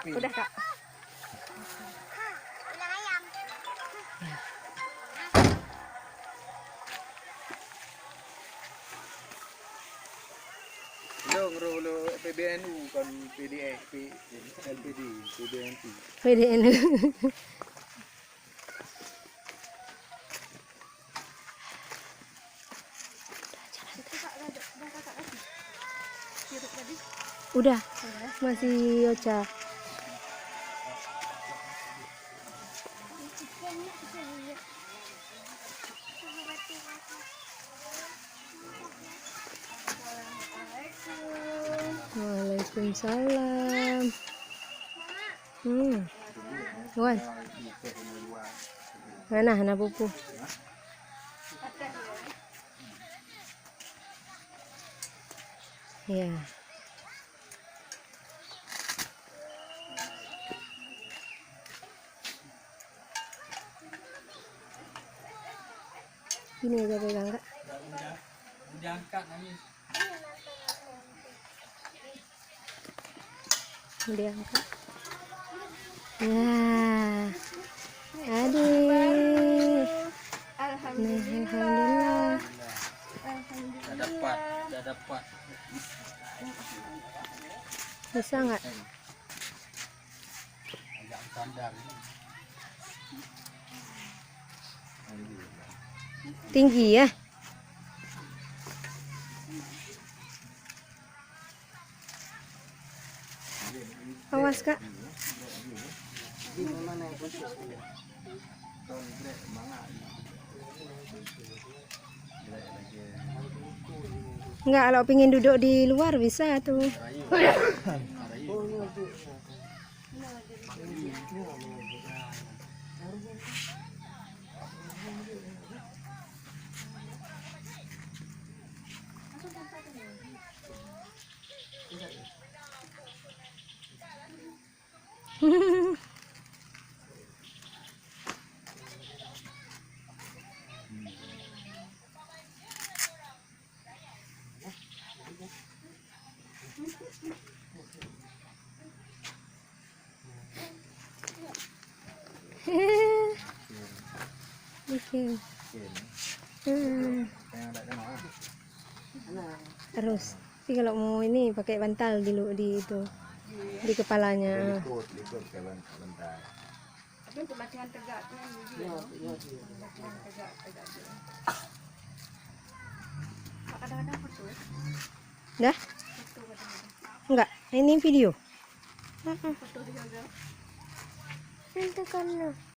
Udah Kak. Lo PBNU kan LPD, PBNU. PDN. Udah, masih Ocha. Waalaikumsalam. Wan. Mana anak pupu? Ya. Ini aja pegang Kak. Udah angkat nangis. Udah angkat. Ya. Adik. Alhamdulillah. Dah dapat. Bisa nggak? Agak standar. Tinggi ya? Awas Kak. Enggak, kalau pingin duduk di luar bisa tuh. Bikin. Terus, tapi kalau mau ini pakai bantal di itu di kepalanya. Likut ke bentar. Tapi untuk latihan tegaknya ini latihan tegak. Kadang-kadang foto ya. Dah? Foto kadang-kadang. Enggak, ini video. Foto juga. Itu kan